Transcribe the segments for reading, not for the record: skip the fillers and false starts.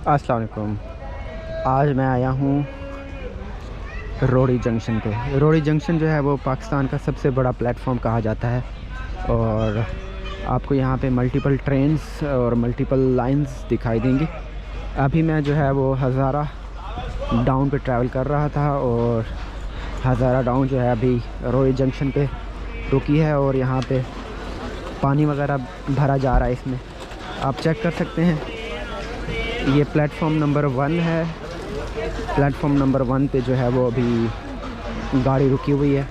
अस्सलाम वालेकुम। आज मैं आया हूँ रोड़ी जंक्शन पे। रोड़ी जंक्शन जो है वो पाकिस्तान का सबसे बड़ा प्लेटफॉर्म कहा जाता है और आपको यहाँ पे मल्टीपल ट्रेन्स और मल्टीपल लाइंस दिखाई देंगी। अभी मैं जो है वो हज़ारा डाउन पे ट्रैवल कर रहा था और हज़ारा डाउन जो है अभी रोड़ी जंक्शन पे रुकी है और यहाँ पे पानी वगैरह भरा जा रहा है। इसमें आप चेक कर सकते हैं। ये प्लेटफॉर्म नंबर 1 है। प्लेटफॉर्म नंबर 1 पे जो है वो अभी गाड़ी रुकी हुई है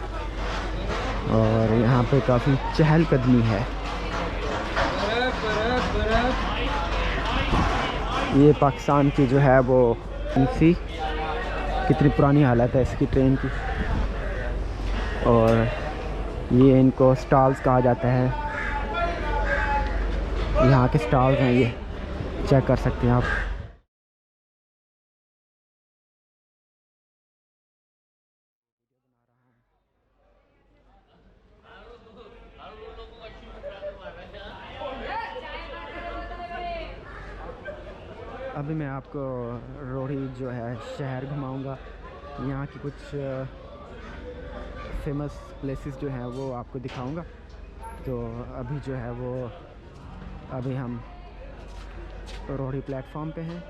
और यहाँ पे काफ़ी चहलकदमी है। ये पाकिस्तान की जो है वो सी कितनी पुरानी हालत है इसकी ट्रेन की। और ये इनको स्टॉल्स कहा जाता है। यहाँ के स्टॉल्स हैं, ये चेक कर सकते हैं आप। अभी मैं आपको रोड़ी जो है शहर घुमाऊंगा। यहाँ की कुछ फेमस प्लेसेस जो हैं वो आपको दिखाऊंगा। तो अभी जो है वो अभी हम रोड़ी प्लेटफॉर्म पे हैं।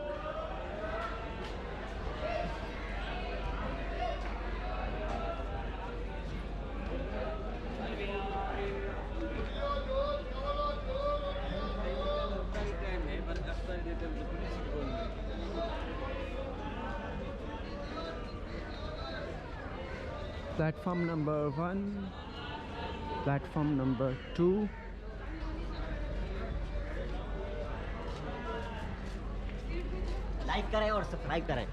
Platform number 1, platform number 2, like करें और सब्सक्राइब करें।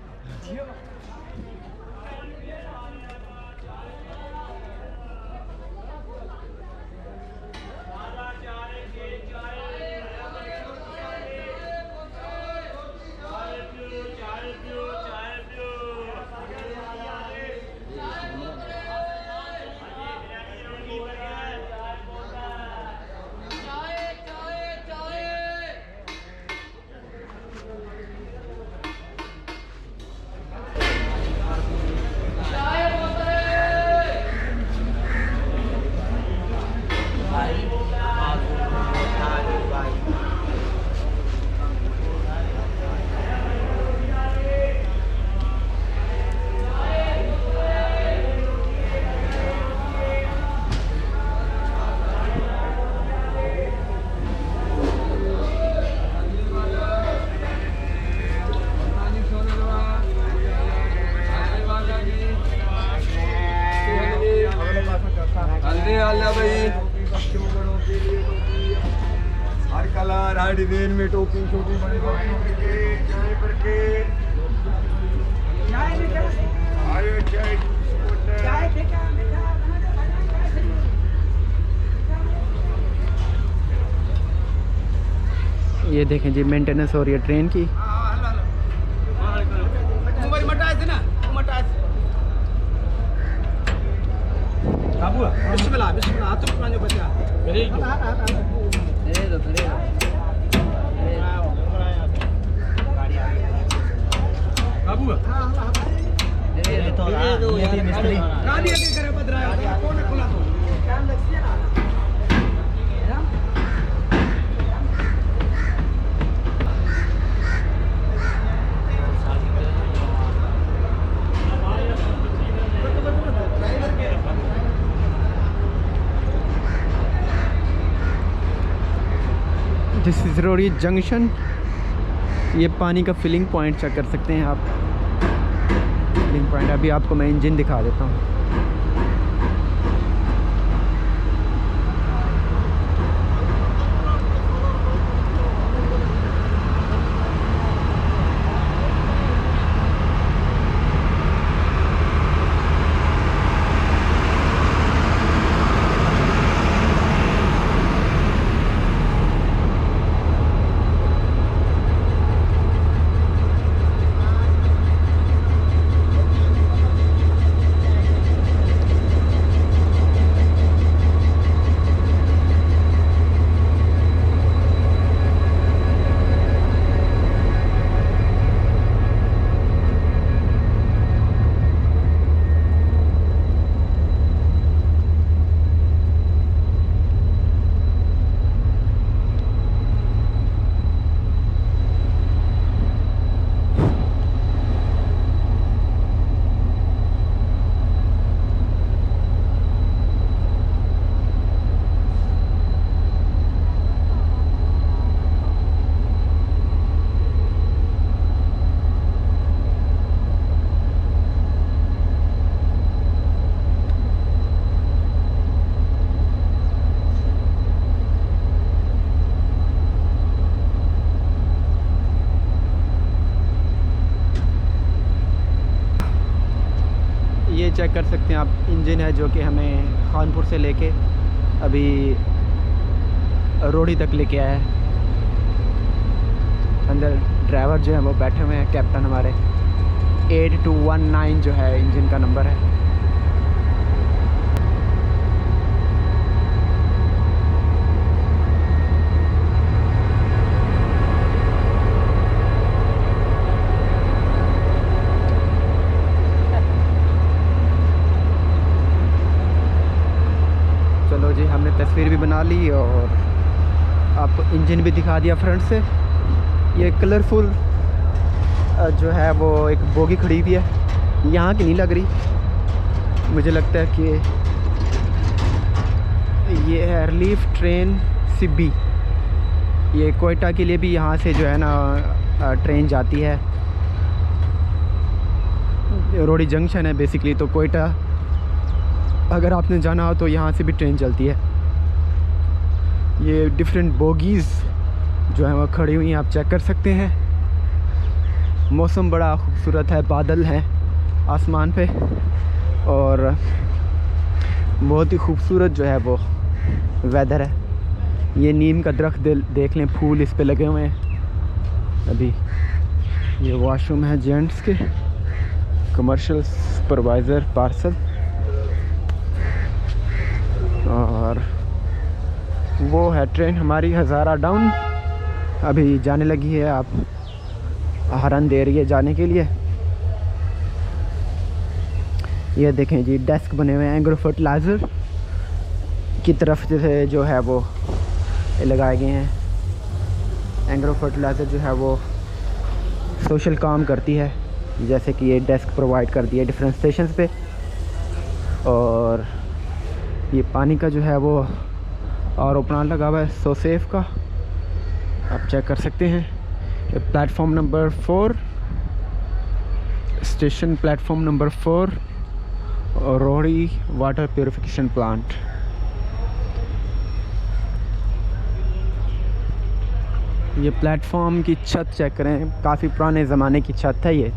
हर कलर हर डिजाइन में टोपी छोटी बड़ी चाय पर के आयो चाय ये देखें जी मेंटेनेंस हो रही है ट्रेन की। दिस इज़ रोड़ी जंक्शन। ये पानी का फिलिंग पॉइंट चेक कर सकते हैं आप। फिलिंग पॉइंट अभी आपको मैं इंजन दिखा देता हूँ। चेक कर सकते हैं आप, इंजन है जो कि हमें खानपुर से लेके अभी रोहड़ी तक लेके आया है। अंदर ड्राइवर जो है वो बैठे हुए हैं, कैप्टन हमारे। 8219 जो है इंजन का नंबर है। चलो जी, हमने तस्वीर भी बना ली और आपको इंजन भी दिखा दिया फ्रंट से। ये कलरफुल जो है वो एक बोगी खड़ी हुई है, यहाँ की नहीं लग रही, मुझे लगता है कि ये है रिलीफ ट्रेन सिब्बी। ये कोयटा के लिए भी यहाँ से जो है ना ट्रेन जाती है। रोहड़ी जंक्शन है बेसिकली, तो कोयटा अगर आपने जाना हो तो यहाँ से भी ट्रेन चलती है। ये डिफरेंट बोगीज़ जो है वो खड़ी हुई हैं, आप चेक कर सकते हैं। मौसम बड़ा खूबसूरत है, बादल हैं आसमान पे और बहुत ही खूबसूरत जो है वो वेदर है। ये नीम का दरख्त देख लें, फूल इस पे लगे हुए हैं अभी। ये वॉशरूम है जेंट्स के, कमर्शियल सुपरवाइज़र पार्सल। और वो है ट्रेन हमारी हज़ारा डाउन, अभी जाने लगी है। आप हॉर्न दे रही है जाने के लिए। ये देखें जी, डेस्क बने हुए हैं एग्रो फर्टिलाइज़र की तरफ से जो है वो लगाए गए हैं। एग्रो फर्टिलाइज़र जो है वो सोशल काम करती है, जैसे कि ये डेस्क प्रोवाइड कर दिया डिफरेंट स्टेशंस पे। और ये पानी का जो है वो और प्लांट लगा हुआ है सो सेफ का, आप चेक कर सकते हैं। Platform number 4, station platform number 4, Rohri water purification plant. ये प्लेटफॉर्म की छत चेक करें, काफ़ी पुराने ज़माने की छत है ये।